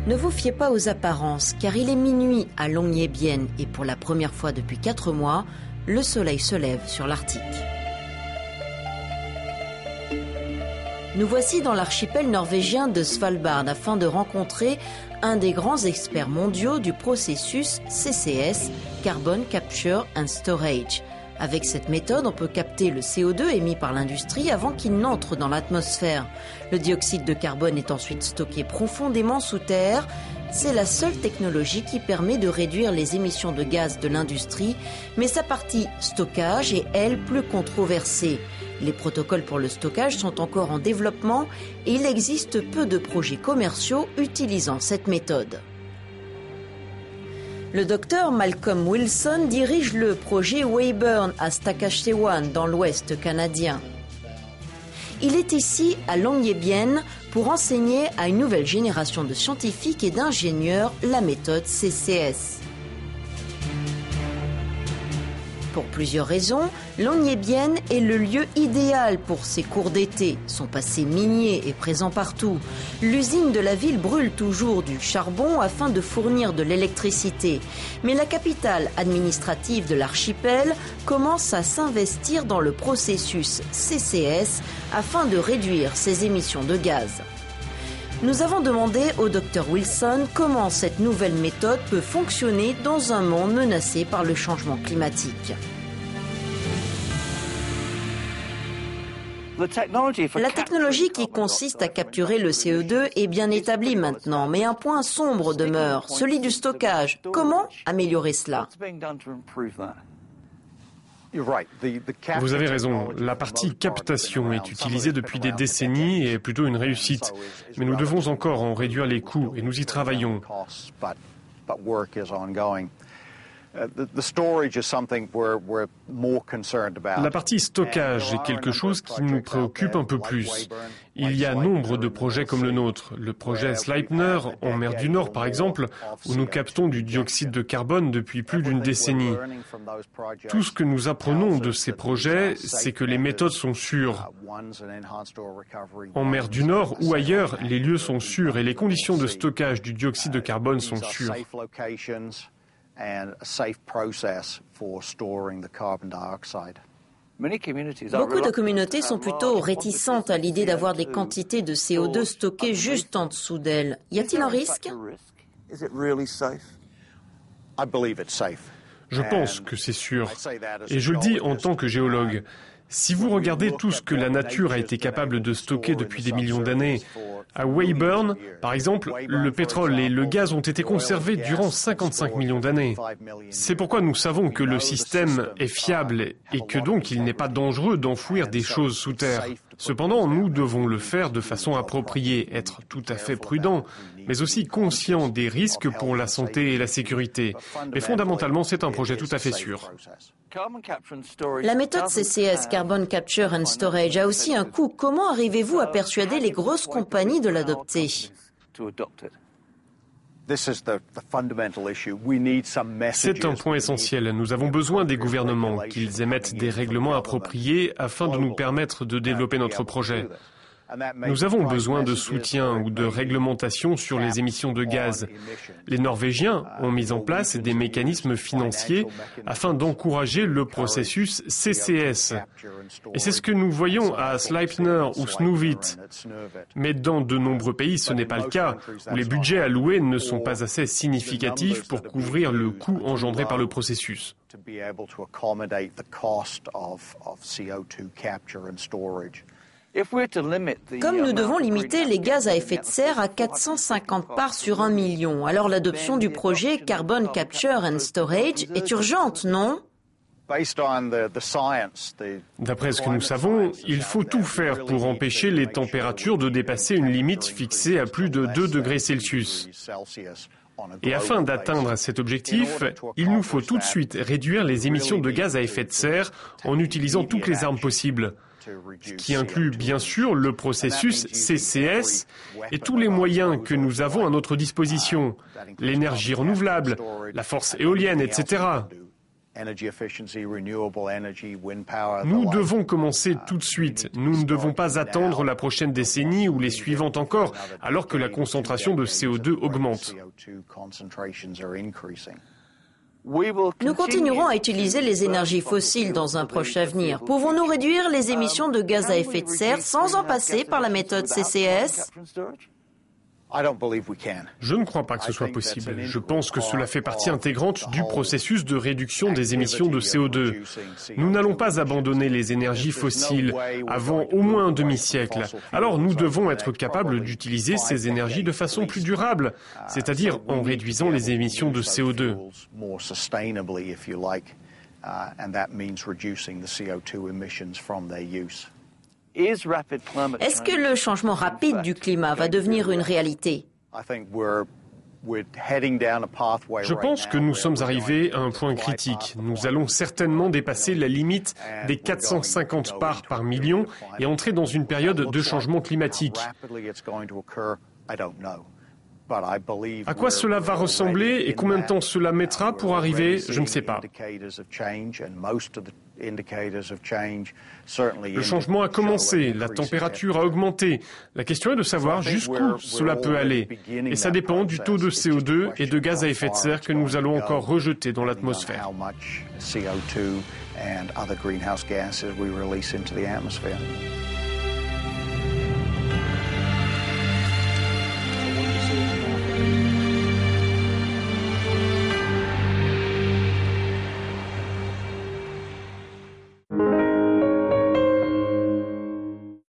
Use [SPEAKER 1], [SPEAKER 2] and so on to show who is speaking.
[SPEAKER 1] Ne vous fiez pas aux apparences, car il est minuit à Longyearbyen et pour la première fois depuis 4 mois, le soleil se lève sur l'Arctique. Nous voici dans l'archipel norvégien de Svalbard afin de rencontrer un des grands experts mondiaux du processus CCS, Carbon Capture and Storage. Avec cette méthode, on peut capter le CO2 émis par l'industrie avant qu'il n'entre dans l'atmosphère. Le dioxyde de carbone est ensuite stocké profondément sous terre. C'est la seule technologie qui permet de réduire les émissions de gaz de l'industrie, mais sa partie stockage est, elle, plus controversée. Les protocoles pour le stockage sont encore en développement et il existe peu de projets commerciaux utilisant cette méthode. Le docteur Malcolm Wilson dirige le projet Weyburn à Saskatchewan dans l'Ouest canadien. Il est ici à Longyearbyen pour enseigner à une nouvelle génération de scientifiques et d'ingénieurs la méthode CCS. Pour plusieurs raisons, Longyearbyen est le lieu idéal pour ses cours d'été. Son passé minier est présent partout. L'usine de la ville brûle toujours du charbon afin de fournir de l'électricité. Mais la capitale administrative de l'archipel commence à s'investir dans le processus CCS afin de réduire ses émissions de gaz. Nous avons demandé au Dr Wilson comment cette nouvelle méthode peut fonctionner dans un monde menacé par le changement climatique. La technologie qui consiste à capturer le CO2 est bien établie maintenant, mais un point sombre demeure, celui du stockage. Comment améliorer cela ?
[SPEAKER 2] Vous avez raison, la partie captation est utilisée depuis des décennies et est plutôt une réussite. Mais nous devons encore en réduire les coûts et nous y travaillons. La partie stockage est quelque chose qui nous préoccupe un peu plus. Il y a nombre de projets comme le nôtre. Le projet Sleipner, en mer du Nord par exemple, où nous captons du dioxyde de carbone depuis plus d'une décennie. Tout ce que nous apprenons de ces projets, c'est que les méthodes sont sûres. En mer du Nord ou ailleurs, les lieux sont sûrs et les conditions de stockage du dioxyde de carbone sont sûres.
[SPEAKER 1] Beaucoup de communautés sont plutôt réticentes à l'idée d'avoir des quantités de CO2 stockées juste en dessous d'elles. Y a-t-il un risque ?
[SPEAKER 2] Je pense que c'est sûr. Et je le dis en tant que géologue. Si vous regardez tout ce que la nature a été capable de stocker depuis des millions d'années, à Weyburn, par exemple, le pétrole et le gaz ont été conservés durant 55 millions d'années. C'est pourquoi nous savons que le système est fiable et que donc il n'est pas dangereux d'enfouir des choses sous terre. Cependant, nous devons le faire de façon appropriée, être tout à fait prudents, mais aussi conscients des risques pour la santé et la sécurité. Mais fondamentalement, c'est un projet tout à fait sûr.
[SPEAKER 1] La méthode CCS, Carbon Capture and Storage, a aussi un coût. Comment arrivez-vous à persuader les grosses compagnies de l'adopter ?
[SPEAKER 2] C'est un point essentiel. Nous avons besoin des gouvernements, qu'ils émettent des règlements appropriés afin de nous permettre de développer notre projet. Nous avons besoin de soutien ou de réglementation sur les émissions de gaz. Les Norvégiens ont mis en place des mécanismes financiers afin d'encourager le processus CCS. Et c'est ce que nous voyons à Sleipner ou Snøhvit. Mais dans de nombreux pays, ce n'est pas le cas, où les budgets alloués ne sont pas assez significatifs pour couvrir le coût engendré par le processus.
[SPEAKER 1] Comme nous devons limiter les gaz à effet de serre à 450 parts sur 1 million, alors l'adoption du projet Carbon Capture and Storage est urgente, non ?
[SPEAKER 2] D'après ce que nous savons, il faut tout faire pour empêcher les températures de dépasser une limite fixée à plus de 2 degrés Celsius. Et afin d'atteindre cet objectif, il nous faut tout de suite réduire les émissions de gaz à effet de serre en utilisant toutes les armes possibles. Ce qui inclut bien sûr le processus CCS et tous les moyens que nous avons à notre disposition, l'énergie renouvelable, la force éolienne, etc. Nous devons commencer tout de suite. Nous ne devons pas attendre la prochaine décennie ou les suivantes encore, alors que la concentration de CO2 augmente.
[SPEAKER 1] Nous continuerons à utiliser les énergies fossiles dans un proche avenir. Pouvons-nous réduire les émissions de gaz à effet de serre sans en passer par la méthode CCS ?
[SPEAKER 2] Je ne crois pas que ce soit possible. Je pense que cela fait partie intégrante du processus de réduction des émissions de CO2. Nous n'allons pas abandonner les énergies fossiles avant au moins un demi-siècle. Alors nous devons être capables d'utiliser ces énergies de façon plus durable, c'est-à-dire en réduisant les émissions de CO2.
[SPEAKER 1] Est-ce que le changement rapide du climat va devenir une réalité ?
[SPEAKER 2] Je pense que nous sommes arrivés à un point critique. Nous allons certainement dépasser la limite des 450 parts par million et entrer dans une période de changement climatique. À quoi cela va ressembler et combien de temps cela mettra pour arriver, je ne sais pas. Le changement a commencé, la température a augmenté. La question est de savoir jusqu'où cela peut aller. Et ça dépend du taux de CO2 et de gaz à effet de serre que nous allons encore rejeter dans l'atmosphère.
[SPEAKER 3] and other greenhouse gases we release into the atmosphere.